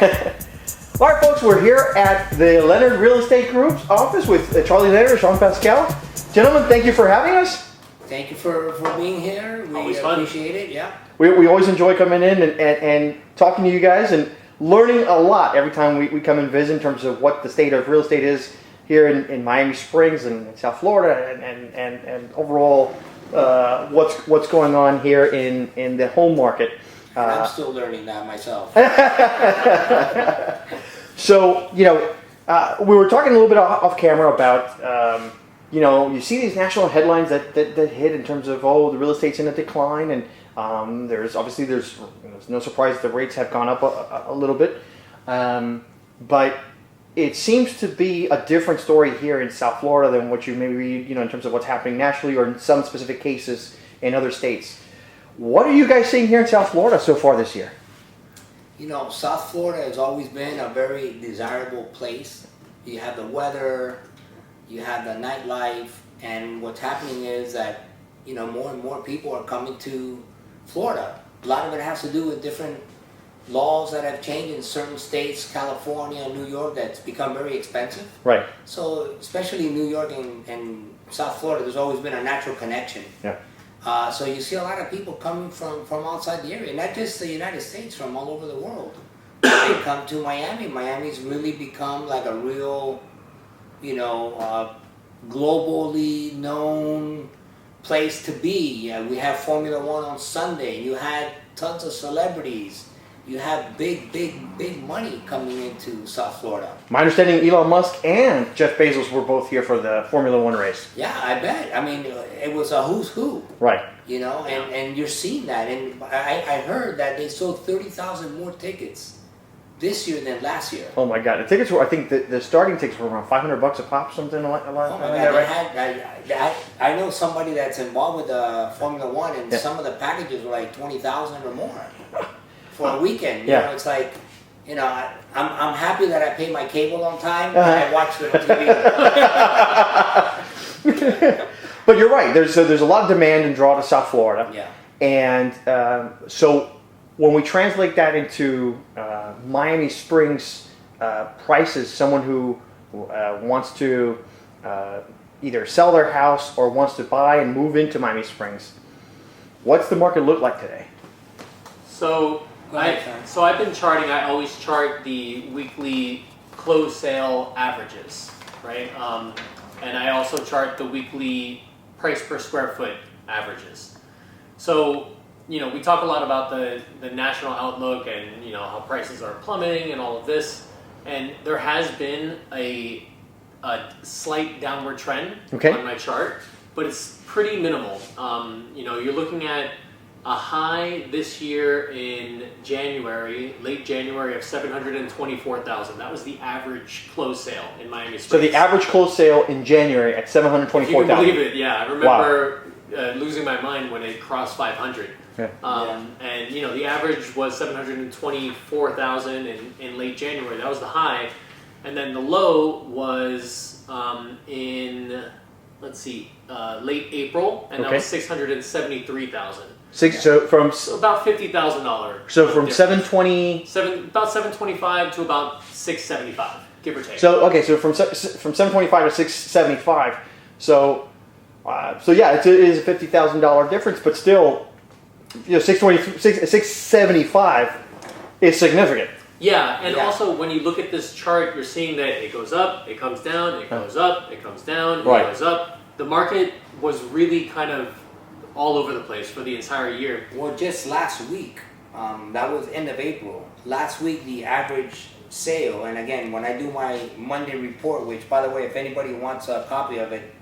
All right, folks, we're here at the Leonard Real Estate Group's office with Charlie Leonard, Sean Pascale. Gentlemen, thank you for having us. Thank you for being here. We Always fun. appreciate it. Yeah. We always enjoy coming in and talking to you guys and learning a lot every time we come and visit in terms of what the state of real estate is here in Miami Springs and South Florida and overall what's going on here in the home market. And I'm still learning that myself. So, we were talking a little bit off camera about, you see these national headlines that hit in terms of, the real estate's in a decline, and there's no surprise that the rates have gone up a little bit, but it seems to be a different story here in South Florida than what you maybe read, in terms of what's happening nationally or in some specific cases in other states. What are you guys seeing here in South Florida so far this year? South Florida has always been a very desirable place. You have the weather, you have the nightlife, and what's happening is that, more and more people are coming to Florida. A lot of it has to do with different laws that have changed in certain states, California, New York, that's become very expensive. Right. So, especially New York and South Florida, there's always been a natural connection. Yeah. So you see a lot of people coming from outside the area, not just the United States, from all over the world. They come to Miami. Miami's really become like a real, globally known place to be. We have Formula One on Sunday. You had tons of celebrities. You have big money coming into South Florida. My understanding, Elon Musk and Jeff Bezos were both here for the Formula One race. Yeah, I bet. I mean, it was a who's who. Right. And you're seeing that. And I heard that they sold 30,000 more tickets this year than last year. Oh my God! The tickets were, I think, the starting tickets were around $500 a pop, something like that. Oh my God! I know somebody that's involved with Formula One, and some of the packages were like 20,000 or more for a weekend. It's like, I'm happy that I pay my cable on time and I watch it on TV. But you're right. There's a lot of demand and draw to South Florida. Yeah. And so when we translate that into Miami Springs prices, someone who wants to either sell their house or wants to buy and move into Miami Springs, what's the market look like today? So I've been charting. I always chart the weekly closed sale averages, right? And I also chart the weekly price per square foot averages. So, we talk a lot about the national outlook and, how prices are plummeting and all of this. And there has been a slight downward trend on my chart, but it's pretty minimal. You're looking at a high this year in late January of 724,000. That was the average closed sale in Miami Springs. So the average closed sale in January at 724,000. If you can believe it, yeah. I remember losing my mind when it crossed 500. Yeah. And the average was 724,000 in late January. That was the high, and then the low was in late April, and that was 673,000. So from about $50,000. So from about 725 to about 675, give or take. So from 725 to 675. So it is a $50,000 difference, but still, 675 is significant. Yeah, and also when you look at this chart, you're seeing that it goes up, it comes down, it goes up, it comes down, it goes up. The market was really kind of all over the place for the entire year. Well, just last week, that was end of April. Last week, the average sale, and again, when I do my Monday report, which, by the way, if anybody wants a copy of it,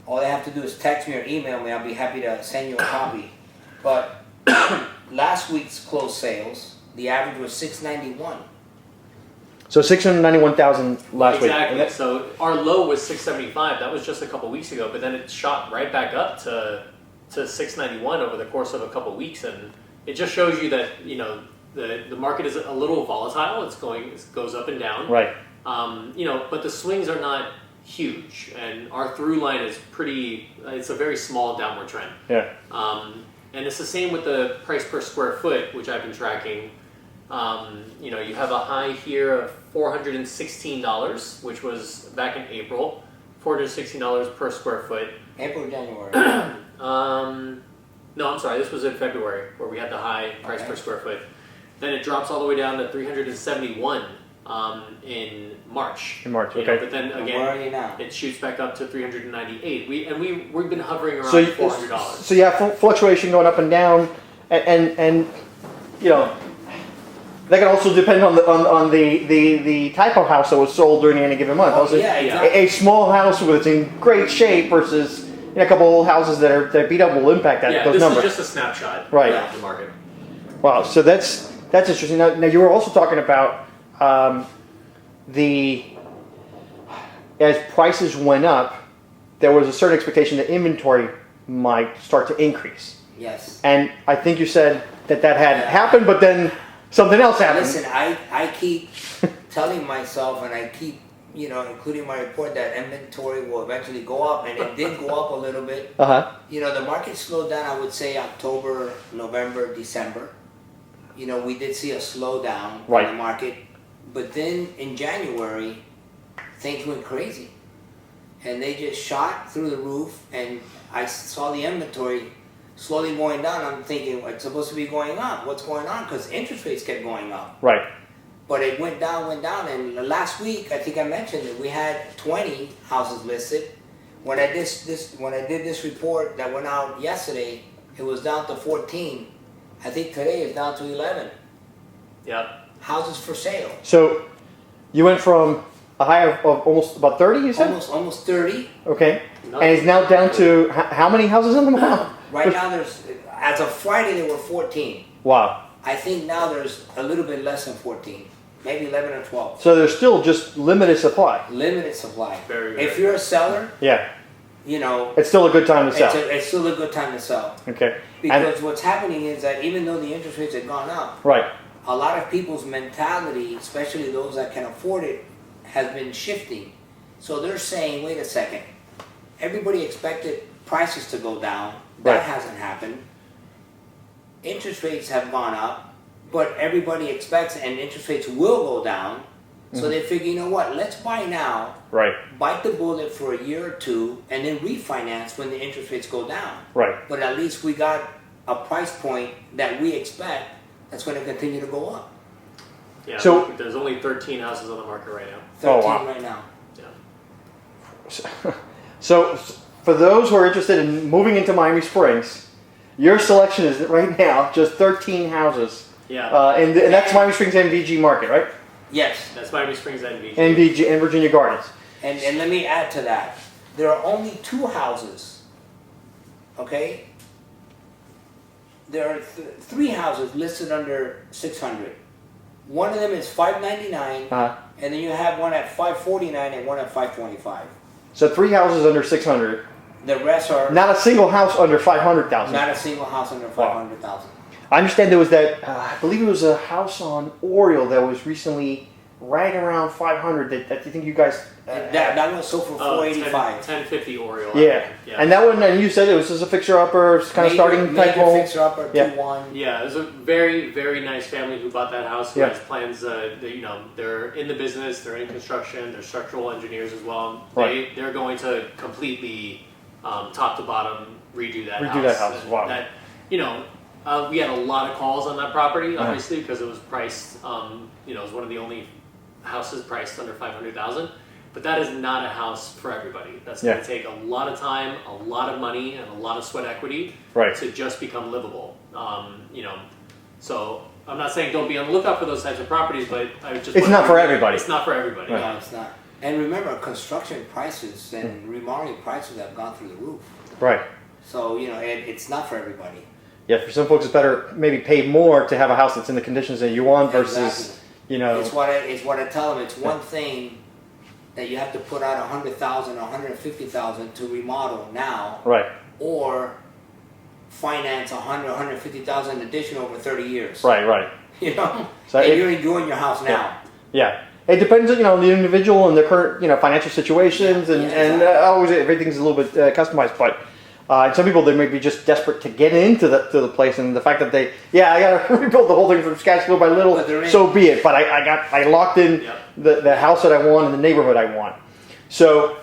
all they have to do is text me or email me. I'll be happy to send you a copy. But last week's closed sales, the average was 691. So 691,000 last week. Exactly. So our low was 675. That was just a couple weeks ago, but then it shot right back up to 691 over the course of a couple weeks, and it just shows you that the market is a little volatile. It goes up and down. Right. But the swings are not huge, and our through line is it's a very small downward trend. Yeah. And it's the same with the price per square foot, which I've been tracking. You have a high here of $416, which was back in April, $416 per square foot. April, January. No, I'm sorry, this was in February where we had the high price per square foot. Then it drops all the way down to 371 in March. In March, okay. But then Where are you again, now? it shoots back up to 398. We've been hovering around So $400. So you have fluctuation going up and down, and that can also depend on the type of house that was sold during any given month. Oh, Also, yeah, exactly. a small house that's in great shape versus a couple old houses that beat up will impact those this numbers. is just a snapshot Right. of the market. Wow, so that's interesting. Now you were also talking about as prices went up, there was a certain expectation that inventory might start to increase. Yes. And I think you said that hadn't happened, but then something else happened. Listen, I keep telling myself, and I keep, including my report, that inventory will eventually go up, and it did go up a little bit. The market slowed down, I would say October, November, December. We did see a slowdown in the market, but then in January, things went crazy. And they just shot through the roof, and I saw the inventory slowly going down. I'm thinking, it's supposed to be going up. What's going on? Because interest rates kept going up. Right. But it went down, and last week, I think I mentioned that we had 20 houses listed. When I did this report that went out yesterday, it was down to 14. I think today it's down to 11. Yep. Houses for sale. So you went from a high of almost about 30, you said? Almost 30. Okay. No. And it's now down to how many houses in the mall? Right now as of Friday, there were 14. Wow. I think now there's a little bit less than 14. Maybe 11 or 12. So there's still just limited supply. Limited supply. Very, if very you're a seller, Yeah. it's It's still a good time to sell. it's still a good time to sell. Okay. Because what's happening is that even though the interest rates have gone up, Right. a lot of people's mentality, especially those that can afford it, has been shifting. So they're saying, wait a second, everybody expected prices to go down. That Right. hasn't happened. Interest rates have gone up, but everybody expects, and interest rates will go down. So they figure, you know what, let's buy now, Right. bite the bullet for a year or two, and then refinance when the interest rates go down. Right. But at least we got a price point that we expect that's going to continue to go up. Yeah. So- there's only 13 houses on the market right now. 13 wow. right now. Yeah. So for those who are interested in moving into Miami Springs, your selection is right now just 13 houses. Yeah. And that's Miami Springs MVG market, right? Yes. That's Miami Springs NV. MVG and Virginia Gardens. And let me add to that. There are only 2 houses. Okay? There are 3 houses listed under 600. One of them is 599, and then you have one at 549 and one at 525. So 3 houses under 600. The rest are Not a single house under 500,000. not a single house under 500,000. I understand there was that, I believe it was a house on Oriole that was recently right around 500 that you think you guys... That one sold for 485. 1050 Oriole. Yeah. Yeah. And that one, and you said it was just a fixer-upper, kind of starting type home. Fixer upper, Yeah. 2-1. Yeah, it was a very, very nice family who bought that house. Who Yeah. has plans. They're in the business. They're in construction. They're structural engineers as well. Right. They're going to completely, top to bottom, redo that house. Redo that house, wow. We had a lot of calls on that property, obviously, because it was priced. It was one of the only houses priced under 500,000. But that is not a house for everybody. That's going to take a lot of time, a lot of money, and a lot of sweat equity to just become livable. So I'm not saying don't be on the lookout for those types of properties, but I just It's not for everybody. It's not for everybody. Right. No, it's not. And remember, construction prices and remodeling prices have gone through the roof. Right. So, it's not for everybody. Yeah, for some folks it's better maybe pay more to have a house that's in the conditions that you want versus, It's what I tell them. It's one thing that you have to put out $100,000 or $150,000 to remodel now, Right. or finance $100,000 or $150,000 additional over 30 years. Right. So and you're enjoying your house now. Yeah. It depends, on the individual and their current, financial situations, and exactly. always everything's a little bit customized. But And some people, they may be just desperate to get into the place, and the fact that I got to rebuild the whole thing from scratch little by little, so be it. But I locked in the house that I want and the neighborhood I want. So,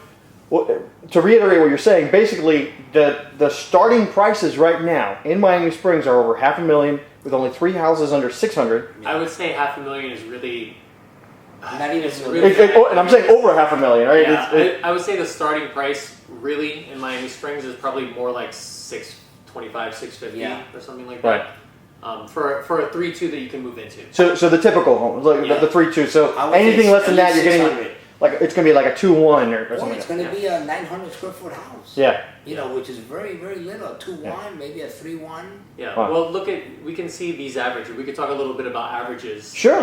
to reiterate what you're saying, basically the starting prices right now in Miami Springs are over $500,000 with only 3 houses under 600. I would say $500,000 is really. Not even And I'm saying over $500,000, right? Yeah, I would say the starting price really in Miami Springs is probably more like $625, $650 or something like that. Right. For a 3-2 that you can move into. So the typical home, like the 3-2. So anything less than that, you're getting it's going to be like a 2-1 or something. It's going to be a 900 square foot house. Yeah. Which is very, very little. A 2-1, maybe a 3-1. Yeah. Well, we can see these averages. We could talk a little bit about averages. Sure.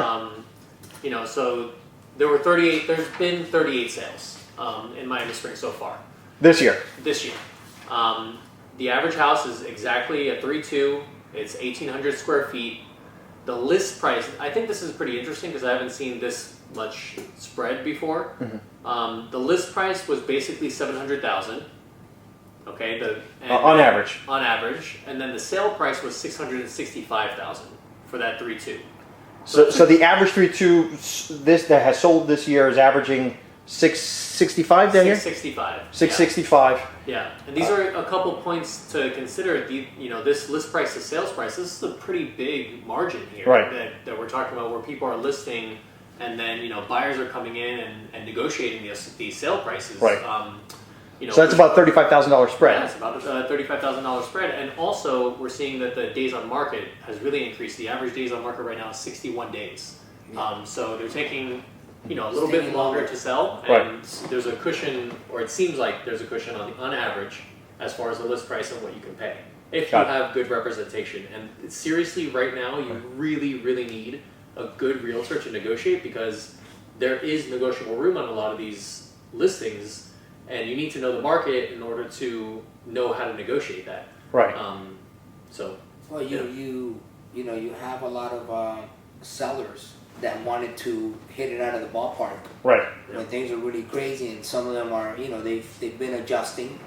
So there's been 38 sales in Miami Springs so far. This year. The average house is exactly a 3-2. It's 1,800 square feet. The list price, I think this is pretty interesting because I haven't seen this much spread before. Mm-hmm. The list price was basically $700,000. Okay, on average. On average, and then the sale price was $665,000 for that 3-2. So the average 3-2 that has sold this year is averaging $665 down here. $665. Yeah, and these are a couple points to consider. This list price to sales price. This is a pretty big margin here that we're talking about, where people are listing, and then buyers are coming in and negotiating these sale prices. Right. So that's about $35,000 spread. Yeah, it's about a $35,000 spread, and also we're seeing that the days on market has really increased. The average days on market right now is 61 days. So they're taking a little bit longer to sell, and there's a cushion, or it seems like there's a cushion on average as far as the list price and what you can pay if you have good representation. And seriously, right now you really, really need a good realtor to negotiate, because there is negotiable room on a lot of these listings. And you need to know the market in order to know how to negotiate that. Right. Well, you have a lot of sellers that wanted to hit it out of the ballpark. Right. When things are really crazy, and some of them are, they've been adjusting.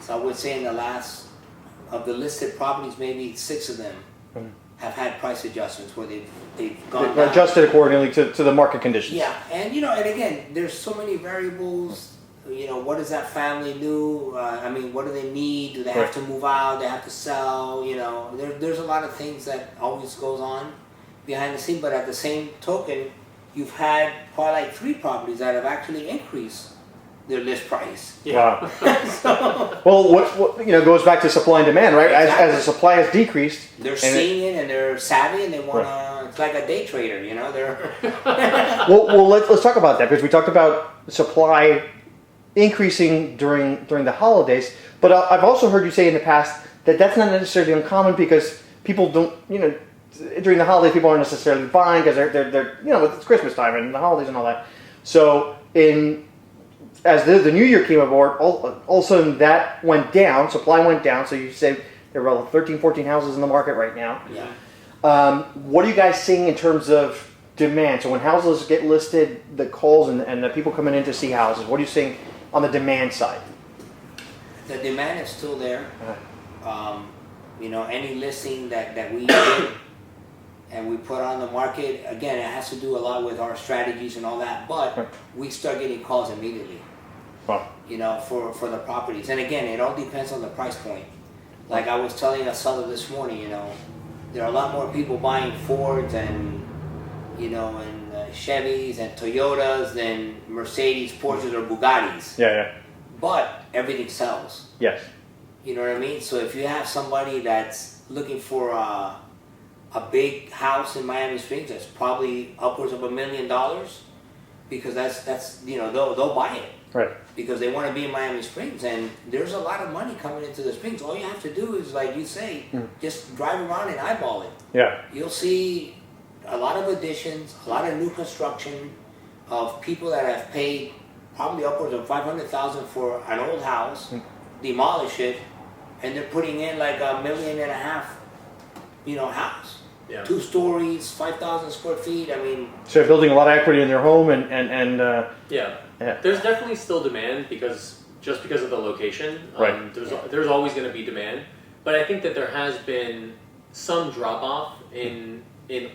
So I would say in the last of the listed properties, maybe 6 of them have had price adjustments where they've gone down. Adjusted accordingly to the market conditions. Yeah, and and again, there's so many variables. What does that family do? What do they need? Do they have to move out? They have to sell? There's a lot of things that always goes on behind the scene. But at the same token, you've had probably like 3 properties that have actually increased their list price. Yeah. Well, what goes back to supply and demand, right? Exactly. As the supply has decreased, they're seeing it and they're savvy and they want to. It's like a day trader, They're. well, let's talk about that, because we talked about supply increasing during the holidays, but I've also heard you say in the past that that's not necessarily uncommon, because people don't, during the holidays people aren't necessarily buying because they're it's Christmas time and the holidays and all that. So as the new year came aboard, all of a sudden that went down, supply went down. So you say there were 13, 14 houses in the market right now. Yeah. What are you guys seeing in terms of demand? So when houses get listed, the calls and the people coming in to see houses, what are you seeing on the demand side? The demand is still there. Any listing that we get and we put on the market, again, it has to do a lot with our strategies and all that, but we start getting calls immediately. For the properties. And again, it all depends on the price point. Like I was telling a seller this morning, there are a lot more people buying Fords and Chevys and Toyotas than Mercedes, Porsches, or Bugattis. Yeah. But everything sells. Yes. You know what I mean? So if you have somebody that's looking for a big house in Miami Springs, that's probably upwards of $1 million, because that's they'll buy it. Right. Because they want to be in Miami Springs, and there's a lot of money coming into the Springs. All you have to do is, like you say, just drive around and eyeball it. Yeah. You'll see a lot of additions, a lot of new construction of people that have paid probably upwards of $500,000 for an old house, demolish it, and they're putting in like $1.5 million, house. Yeah. 2 stories, 5,000 square feet. So they're building a lot of equity in their home, and yeah. There's definitely still demand, because just because of the location. Right. There's always going to be demand, but I think that there has been some drop off in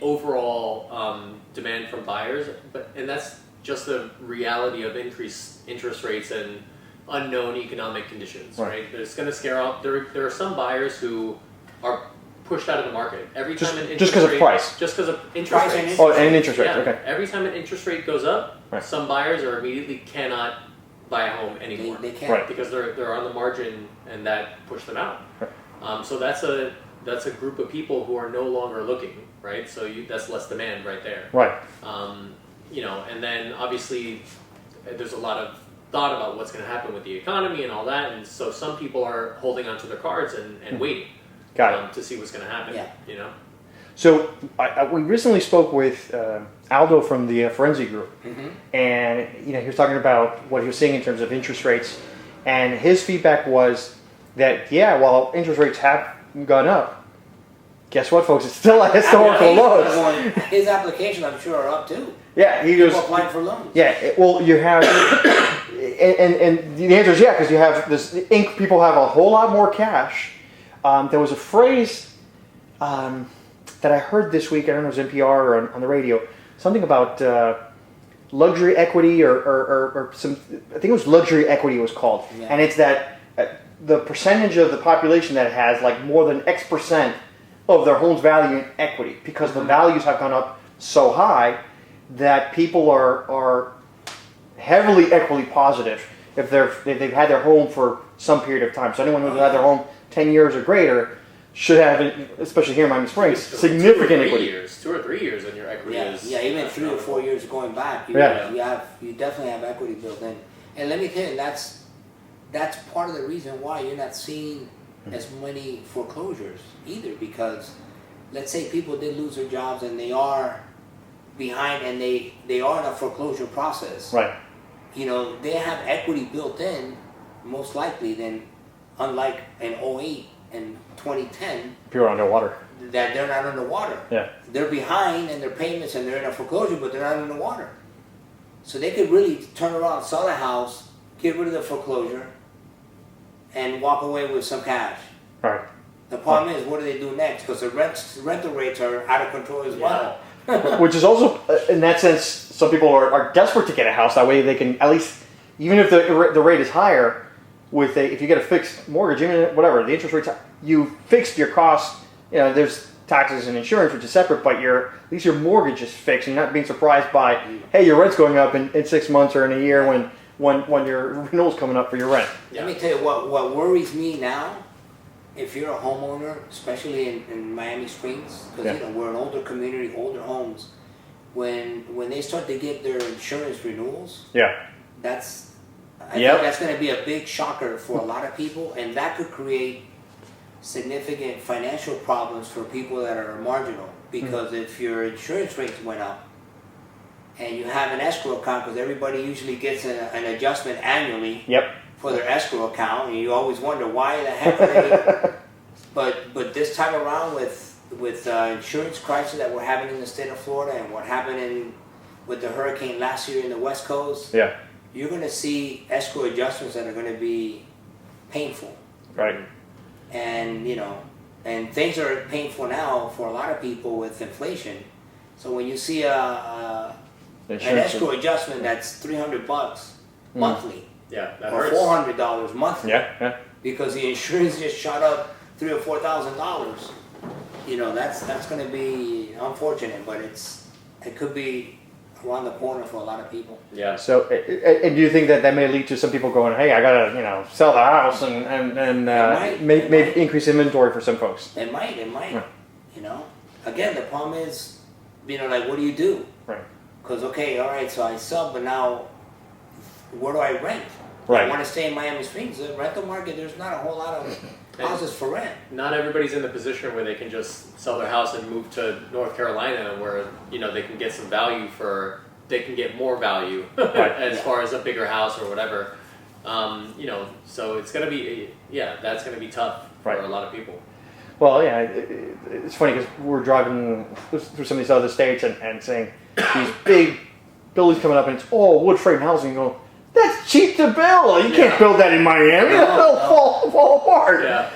overall demand from buyers, and that's just the reality of increased interest rates and unknown economic conditions, right? It's going to scare off. There are some buyers who are pushed out of the market every time an interest just because of rate, price. just because of interest Price and rates. Oh, and interest rates. Yeah, Okay. every time an interest rate goes up, some buyers are immediately cannot buy a home anymore. They can't. Right. Because they're on the margin, and that pushed them out. Right. So that's a group of people who are no longer looking, right? So that's less demand right there. Right. And then obviously there's a lot of thought about what's going to happen with the economy and all that, and so some people are holding onto their cards and waiting to see what's going to happen. Yeah. So we recently spoke with Aldo from the Forensic Group, and he was talking about what he was seeing in terms of interest rates, and his feedback was that while interest rates have gone up, guess what, folks? It's still at historical lows. His applications, I'm sure, are up too. Yeah, he goes. People applying for loans. Yeah, well, you have, and the answer is because you have this. People have a whole lot more cash. There was a phrase that I heard this week. I don't know if it was NPR or on the radio. Something about luxury equity or some. I think it was luxury equity. It was called, and it's that the percentage of the population that has like more than X percent of their home's value in equity because the values have gone up so high that people are heavily equity positive if they've had their home for some period of time. So anyone who's had their home 10 years or greater should have, especially here in Miami Springs, significant equity. 2 or 3 years, and your equity is even 3 or 4 years going back, you definitely have equity built in. And let me tell you, that's part of the reason why you're not seeing as many foreclosures either, because let's say people did lose their jobs and they are behind and they are in a foreclosure process. Right. They have equity built in, most likely, than unlike in 08 and 2010. People are underwater. That they're not underwater. Yeah. They're behind in their payments and they're in a foreclosure, but they're not underwater. So they could really turn around, sell a house, get rid of the foreclosure, and walk away with some cash. Right. The problem is, what do they do next? Because the rental rates are out of control as well. Which is also, in that sense, some people are desperate to get a house. That way they can at least, even if the rate is higher, if you get a fixed mortgage, even whatever, the interest rates, you fixed your costs. There's taxes and insurance, which is separate, but at least your mortgage is fixed. And you're not being surprised by, hey, your rent's going up in 6 months or in a year when your renewal's coming up for your rent. Let me tell you what worries me now. If you're a homeowner, especially in Miami Springs, because we're an older community, older homes, when they start to get their insurance renewals, I think that's going to be a big shocker for a lot of people, and that could create significant financial problems for people that are marginal. Because if your insurance rates went up, and you have an escrow account, because everybody usually gets an adjustment annually. For their escrow account, and you always wonder why the heck are they. But this time around with insurance crisis that we're having in the state of Florida and what happened with the hurricane last year in the West Coast, you're going to see escrow adjustments that are going to be painful. Right. And and things are painful now for a lot of people with inflation. So when you see an escrow adjustment that's $300 monthly. Yeah, that or hurts. $400 monthly. Because the insurance just shot up $3,000 or $4,000. That's going to be unfortunate, but it could be around the corner for a lot of people. Yeah. So, and do you think that may lead to some people going, hey, I gotta sell the house and maybe increase inventory for some folks? It might. Again, the problem is, like, what do you do? Right. Because so I sell, but now where do I rent? Right. I want to stay in Miami Springs. The rental market, there's not a whole lot of houses for rent. Not everybody's in the position where they can just sell their house and move to North Carolina, where they can get some value they can get more value as far as a bigger house or whatever. So it's gonna be that's gonna be tough for a lot of people. Well, it's funny because we're driving through some of these other states and saying these big buildings coming up and it's all wood frame housing. You go, That's cheap to build. You can't build that in Miami. No, It'll fall apart. Yeah.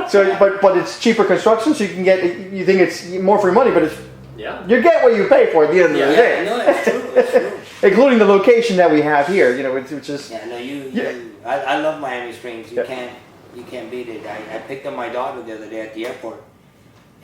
So, but it's cheaper construction, so you can get. You think it's more for your money, but it's you get what you pay for at the end of the day. No, it's true. It's true. Including the location that we have here. It's just. Yeah, no, I love Miami Springs. You can't beat it. I picked up my daughter the other day at the airport,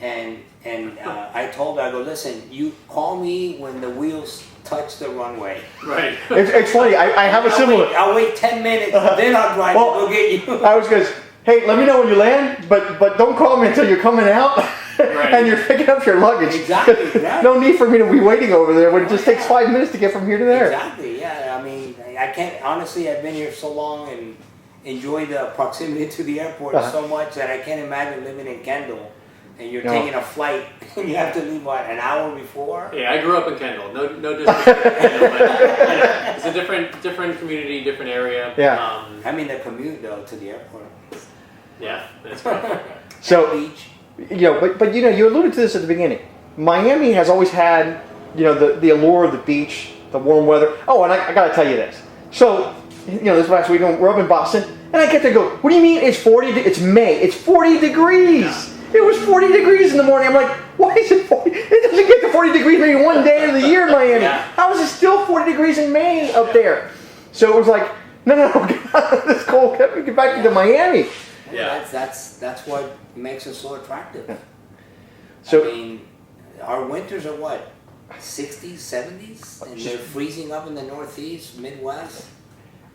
and I told her, I go, listen, you call me when the wheels touch the runway. Right. It's funny. I have a similar. I'll wait 10 minutes, then I'll drive to go get you. I was going, hey, let me know when you land, but don't call me until you're coming out and you're picking up your luggage. Exactly. Right. No need for me to be waiting over there when it just takes 5 minutes to get from here to there. Exactly. Yeah. I mean, I can't. Honestly, I've been here so long and enjoy the proximity to the airport so much that I can't imagine living in Kendall. And you're taking a flight, and you have to leave, an hour before? Yeah, I grew up in Kendall. No disrespect to Kendall, but it's a different community, different area. Yeah. I mean, the commute, though, to the airport. Yeah, that's great. So, beach. But you alluded to this at the beginning. Miami has always had, the allure of the beach, the warm weather. Oh, and I got to tell you this. So, this last week, we're up in Boston, and I get to go, what do you mean it's 40? It's May. It's 40 degrees. Yeah. It was 40 degrees in the morning. I'm like, why is it 40? It doesn't get to 40 degrees maybe one day of the year in Miami. Yeah. How is it still 40 degrees in May up there? So it was like, no, get out of this cold. Get back to Miami. Yeah, that's what makes it so attractive. Yeah. So, I mean, our winters are what? 60s, 70s? And they're freezing up in the Northeast, Midwest.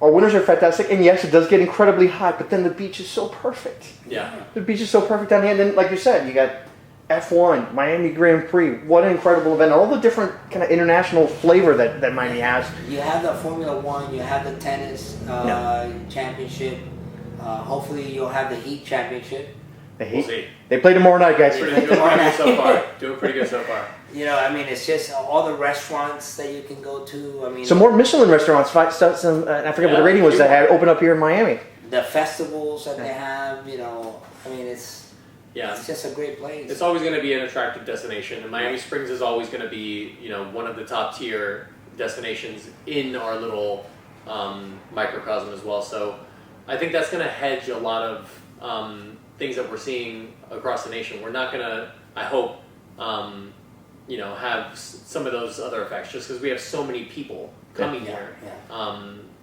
Our winters are fantastic, and yes, it does get incredibly hot, but then the beach is so perfect. Yeah. The beach is so perfect down here, and then, like you said, you got F1, Miami Grand Prix. What an incredible event. All the different kind of international flavor that Miami has. You have the Formula One, you have the tennis championship. Hopefully you'll have the Heat championship. The Heat? We'll see. they play tomorrow night, guys. Doing pretty good so far. Doing pretty good so far. I mean, it's just all the restaurants that you can go to. I mean, some more Michelin restaurants. I forget what the rating was that had opened up here in Miami. The festivals that they have. I mean, it's just a great place. It's always going to be an attractive destination, and Miami Springs is always going to be, one of the top tier destinations in our little microcosm as well. So, I think that's going to hedge a lot of things that we're seeing across the nation. We're not going to, I hope. Have some of those other effects just because we have so many people coming here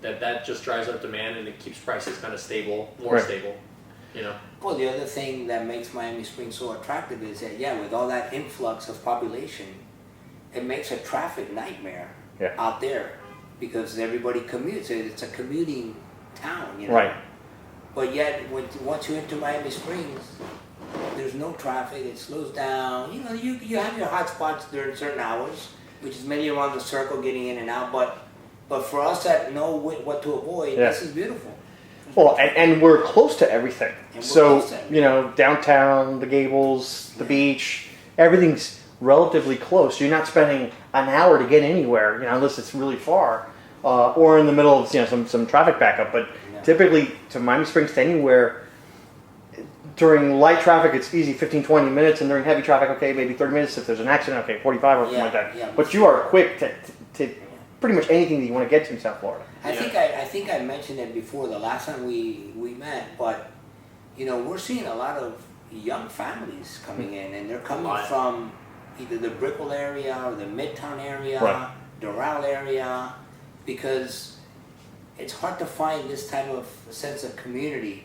that just drives up demand and it keeps prices kind of stable, more stable, Well, the other thing that makes Miami Springs so attractive is that, with all that influx of population, it makes a traffic nightmare out there because everybody commutes. It's a commuting town, Right. But yet, once you enter Miami Springs, there's no traffic. It slows down. You have your hot spots during certain hours, which is mainly around the circle, getting in and out. But for us that know what to avoid, this is beautiful. Well, and we're close to everything. So downtown, the Gables, the beach, everything's relatively close. You're not spending an hour to get anywhere, unless it's really far, or in the middle of some traffic backup. But typically, to Miami Springs, to anywhere. During light traffic, it's easy, 15, 20 minutes, and during heavy traffic, okay, maybe 30 minutes. If there's an accident, okay, 45 or something like that. Yeah, but you are quick to pretty much anything that you want to get to in South Florida. I think I mentioned it before the last time we met, but we're seeing a lot of young families coming in, and they're coming from either the Brickell area or the Midtown area, Doral area, because it's hard to find this type of sense of community.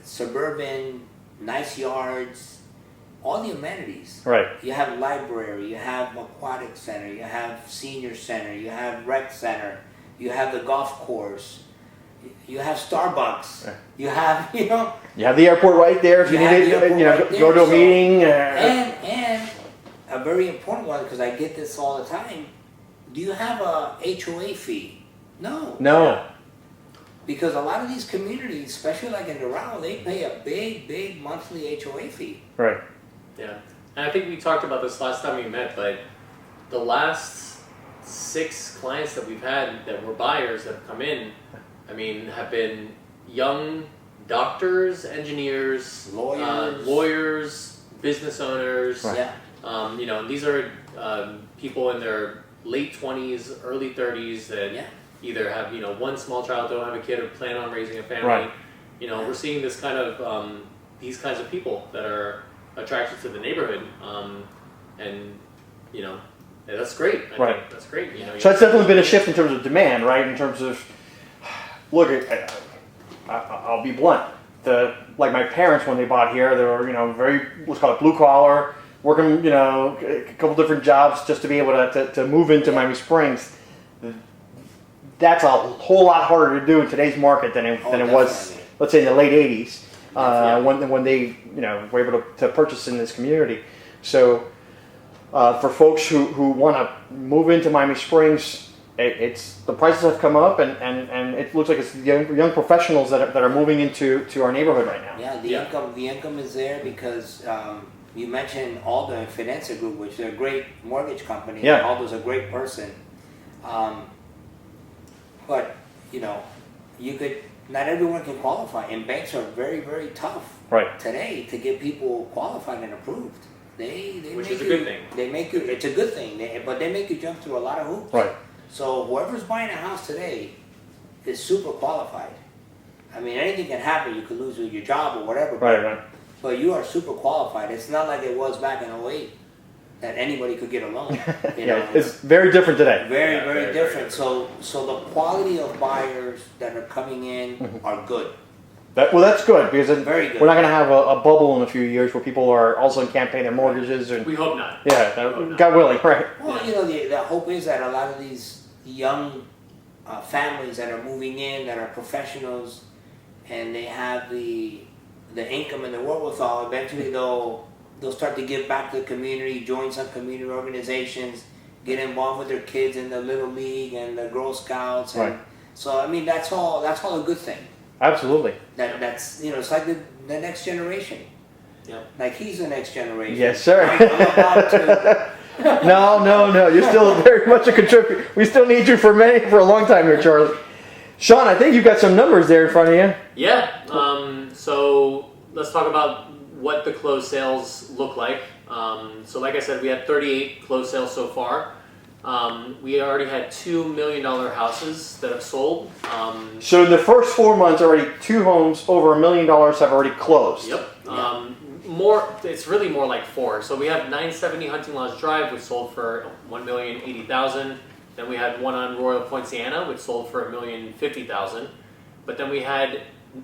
Suburban, nice yards, all the amenities. Right. You have library, you have aquatic center, you have senior center, you have rec center, you have the golf course, you have Starbucks, you have You have the airport right there if you need it. Go to a meeting. And a very important one because I get this all the time. Do you have a HOA fee? No. No. Because a lot of these communities, especially like in Doral, they pay a big monthly HOA fee. Right. Yeah. And I think we talked about this last time we met, but the last 6 clients that we've had that were buyers that have come in, have been young doctors, engineers, lawyers, business owners. Right. Yeah. These are people in their late 20s, early 30s that either have one small child, don't have a kid, or plan on raising a family. Right. We're seeing this kind of these kinds of people that are attracted to the neighborhood, and that's great. I Right. think that's great. So that's definitely been a shift in terms of demand, right? In terms of, look, I'll be blunt. Like my parents, when they bought here, they were very, let's call it blue collar, working a couple different jobs just to be able to move into Miami Springs. That's a whole lot harder to do in today's market than it was, let's say, in the late '80s, when they were able to purchase in this community. So for folks who want to move into Miami Springs, it's the prices have come up, and it looks like it's young professionals that are moving into our neighborhood right now. Yeah, the income is there because you mentioned Aldo Finanza Group, which is a great mortgage company. Yeah. Aldo's a great person. But not everyone can qualify, and banks are very, very tough today to get people qualified and approved. Which is a good thing. They make you. It's a good thing, but they make you jump through a lot of hoops. Right. So whoever's buying a house today is super qualified. I mean, anything can happen. You could lose your job or whatever. Right. But you are super qualified. It's not like it was back in '08 that anybody could get a loan. It's very different today. Very, very different. So the quality of buyers that are coming in are good. That's good, because Very good. we're not going to have a bubble in a few years where people are also can't pay their mortgages. And We hope not. God willing, right? Well, the hope is that a lot of these young families that are moving in, that are professionals, and they have the income and the wherewithal, eventually they'll start to give back to the community, join some community organizations, get involved with their kids in the Little League and the Girl Scouts. And so, I mean, that's all a good thing. Absolutely. That's it's like the next generation. Yeah. Like he's the next generation. Yes, sir. I'm about to. No. You're still very much a contributor. We still need you for a long time here, Charlie. Sean, I think you've got some numbers there in front of you. Yeah. So let's talk about what the closed sales look like. So like I said, we had 38 closed sales so far. We already had $2 million houses that have sold. So in the first 4 months, already 2 homes over $1 million have already closed. Yep. It's really more like 4. So we have 970 Hunting Lodge Drive, which sold for $1,080,000. Then we had one on Royal Poinciana, which sold for $1,050,000. But then we had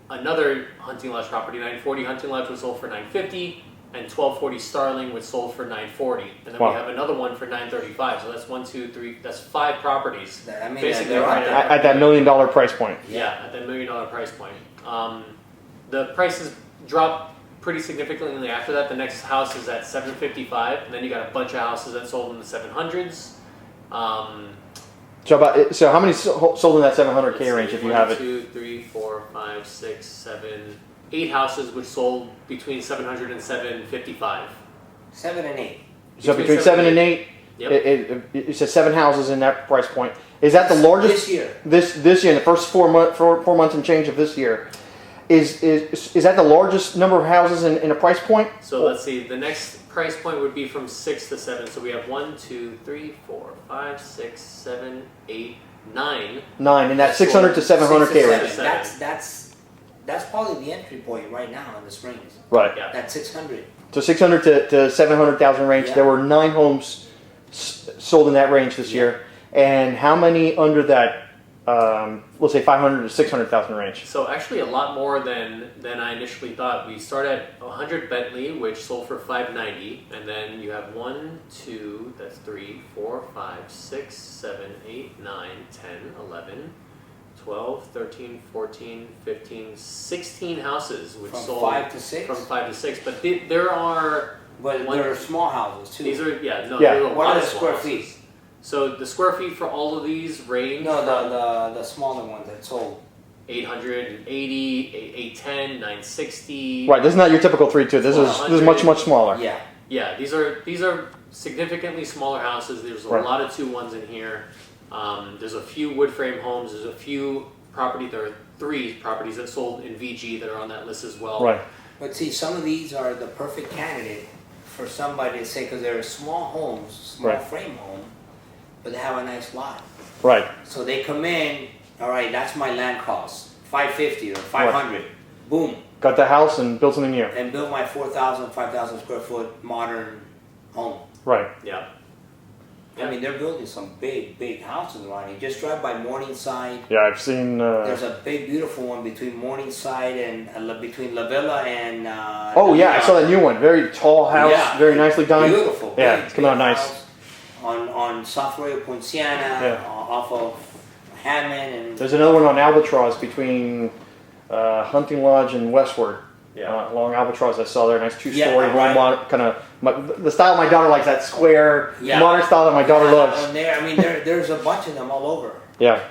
another Hunting Lodge property, 940 Hunting Lodge, which sold for $950,000. And 1240 Starling, which sold for $940,000, and then we have another one for $935,000. So that's 1, 2, 3. That's 5 properties. I mean, basically they're right at that $1 million price point. Yeah, at that $1 million price point. The prices drop pretty significantly after that. The next house is at $755,000, and then you got a bunch of houses that sold in the 700s. So how many sold in that 700K range, if you have it? 1, 2, 3, 4, 5, 6, 7, 8 houses which sold between 700 and 755. 7 and 8. So between 7 and 8, Yep. it says 7 houses in that price point. Is that the largest This year? This year, in the first 4 months and change of this year, is that the largest number of houses in a price point? So let's see. The next price point would be from 6 to 7. So we have 1, 2, 3, 4, 5, 6, 7, 8, 9. 9 in that 600 to 700K 6 to range. 7. That's probably the entry point right now in the Springs. Right. Yeah. That's 600. So 600 to 700,000 range. Yeah. There were 9 homes sold in that range this year, and how many under that? Let's say 500 to 600,000 range. So actually a lot more than I initially thought. We start at 100 Bentley, which sold for $590, and then you have 1, 2, that's 3, 4, 5, 6, 7, 8, 9, 10, 11, 12, 13, 14, 15, 16 houses which From sold 5 to 6? From 5 to 6. But there are... But there are small houses too. These are, there are a What lot are of the small square houses. feet? So the square feet for all of these range No, from the smaller ones that sold. 880, 810, 960. Right. This is not your typical 3-2. This is much smaller. Yeah. Yeah, these are significantly smaller houses. There's a lot of 2-1s in here. There's a few wood frame homes. There's a few there are 3 properties that sold in VG that are on that list as well. Right. But see, some of these are the perfect candidate for somebody to say, because they're small homes, small frame home, but they have a nice lot. Right. So they come in, all right, that's my land cost, $550 or $500. Boom. Got the house and built something new. And built my 4,000, 5,000 square foot modern home. Right. Yeah. I mean, they're building some big houses around here. Just drive by Morningside. Yeah, I've seen. There's a big, beautiful one between Morningside and between La Villa and. Oh yeah, I saw that new one. Very tall house, Yeah. very nicely done. Beautiful. Yeah, big, it's coming out big nice. house on South Arroyo Poinciana, off of Hammond and. There's another one on Albatross between Hunting Lodge and Westward. Yeah. Along Albatross, I saw there. Nice two-story Yeah, right. home, kind of the style my daughter likes. That square, modern style that my daughter loves. And there, I mean, there's a bunch of them all over. Yeah.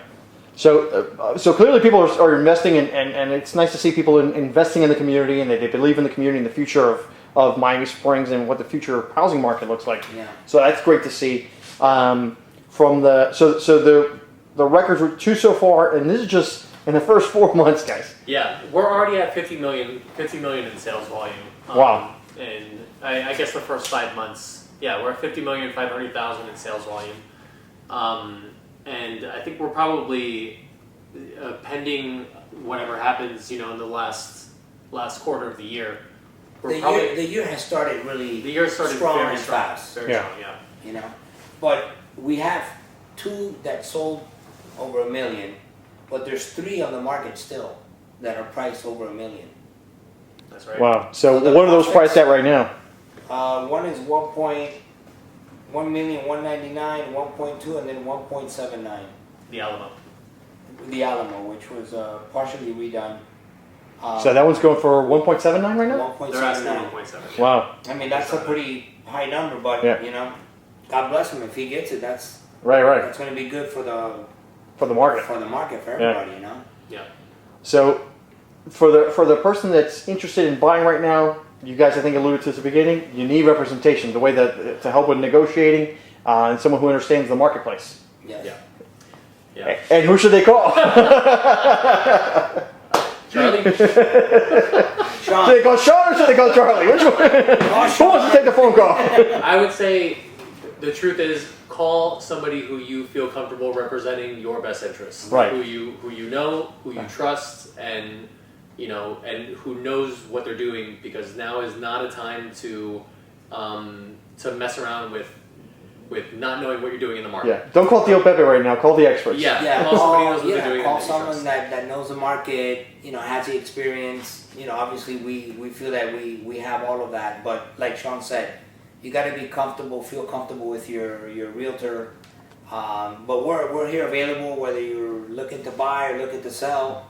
So clearly people are investing, and it's nice to see people investing in the community, and they believe in the community and the future of Miami Springs and what the future housing market looks like. Yeah. So that's great to see. From the records were 2 so far, and this is just in the first 4 months, guys. Yeah, we're already at 50 million in sales volume. Wow. And I guess the first 5 months, we're at 50,500,000 in sales volume. And I think we're probably pending whatever happens, in the last quarter of the year. The year has started really. The year started strong very and strong. fast. Very strong, yeah. But we have 2 that sold over $1 million, but there's 3 on the market still that are priced over $1 million. That's right. Wow. So what are those priced at right now? One is 1,199,000, 1.2, and then 1.79. The Alamo. The Alamo, which was partially redone. So that one's going for 1.79 right now? 1.79. They're asking 1.7. Wow. I mean, that's a pretty high number, but God bless him if he gets it. That's Right. That's going to be good for the market. for everybody, Yeah. So for the person that's interested in buying right now, you guys I think alluded to at the beginning, you need representation, the way that to help with negotiating, and someone who understands the marketplace. Yes. Yeah. And who should they call? Charlie? Sean. Should they call Sean or should they call Charlie? Which one? Who wants to take the phone call? I would say the truth is call somebody who you feel comfortable representing your best interests. Right. Who you know, who you trust, and and who knows what they're doing, because now is not a time to mess around with not knowing what you're doing in the market. Yeah. Don't call Theo Pepe right now. Call the experts. Call somebody who knows what they're doing. Call and that you someone trust. that knows the market, has the experience. Obviously we feel that we have all of that, but like Sean said, you got to be comfortable, feel comfortable with your realtor. But we're here available, whether you're looking to buy or looking to sell.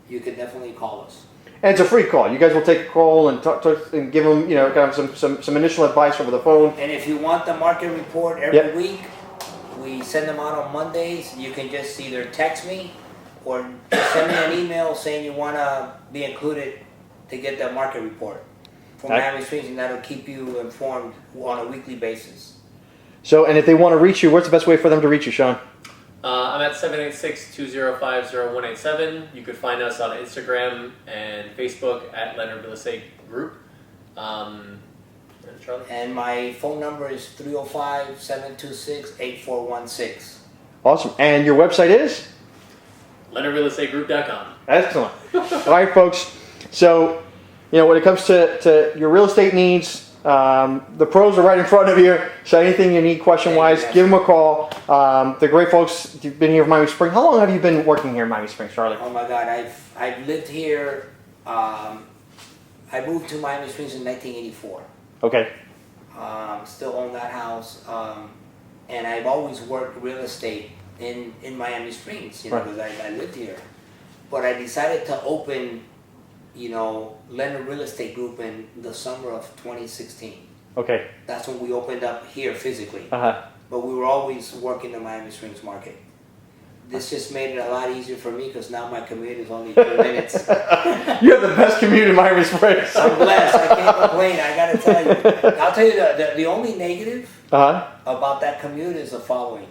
You can definitely call us. And it's a free call. You guys will take a call and talk and give them, kind of some initial advice over the phone. And if you want the market report every week, we send them out on Mondays. You can just either text me or just send me an email saying you want to be included to get the market report from Miami Springs, and that'll keep you informed on a weekly basis. So, and if they want to reach you, what's the best way for them to reach you, Sean? I'm at 786-205-0187. You could find us on Instagram and Facebook at Leonard Real Estate Group. And Charlie? And my phone number is 305-726-8416. Awesome. And your website is? LeonardRealEstateGroup.com. Excellent. All right, folks. So, when it comes to your real estate needs, the pros are right in front of you. So anything you need question-wise, give them a call. They're great folks. You've been here in Miami Springs. How long have you been working here in Miami Springs, Charlie? Oh my God, I've lived here. I moved to Miami Springs in 1984. Okay. Still own that house, and I've always worked real estate in Miami Springs, because I lived here. But I decided to open, Leonard Real Estate Group in the summer of 2016. Okay. That's when we opened up here physically. Uh-huh. But we were always working the Miami Springs market. This just made it a lot easier for me because now my commute is only 2 minutes. You have the best commute in Miami Springs. I'm blessed. I can't complain. I got to tell you. I'll tell you the only negative about that commute is the following.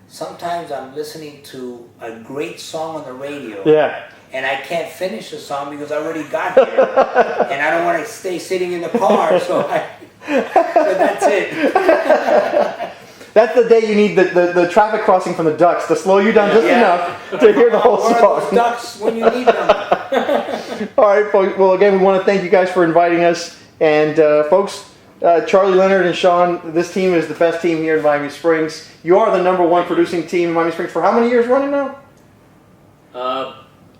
Sometimes I'm listening to a great song on the radio. Yeah. And I can't finish the song because I already got here. And I don't want to stay sitting in the car. But that's it. That's the day you need the traffic crossing from the ducks to slow you down just enough to hear the whole Where are those song. ducks when you need them? All right, folks. Well, again, we want to thank you guys for inviting us. And folks, Charlie, Leonard, and Sean, this team is the best team here in Miami Springs. You are the #1 producing team in Miami Springs for how many years running now?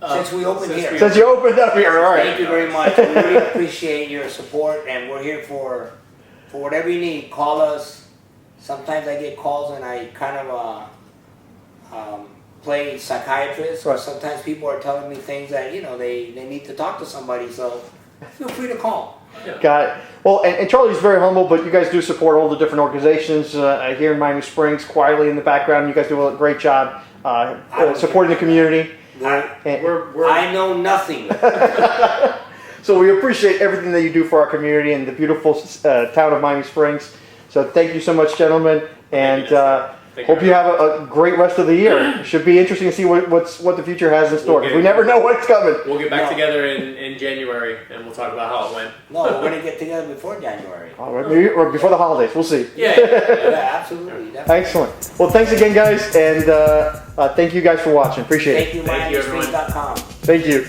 Since we opened here. Since you opened up here, all right. Thank you very much. We really appreciate your support, and we're here for whatever you need. Call us. Sometimes I get calls and I kind of play psychiatrist. Or sometimes people are telling me things that they need to talk to somebody. So feel free to call. Yeah. Got it. Well, and Charlie's very humble, but you guys do support all the different organizations here in Miami Springs, quietly in the background. You guys do a great job supporting the community. I know nothing. So we appreciate everything that you do for our community and the beautiful town of Miami Springs. So thank you so much, gentlemen, and hope you have a great rest of the year. It should be interesting to see what the future has in store, because we never know what's coming. We'll get back together in January, and we'll talk about how it went. No, we're going to get together before January. All right, maybe, or before the holidays. We'll see. Yeah. Yeah, absolutely. Definitely. Excellent. Well, thanks again, guys, and thank you guys for watching. Appreciate it. Thank you, MiamiSprings.com. Thank you.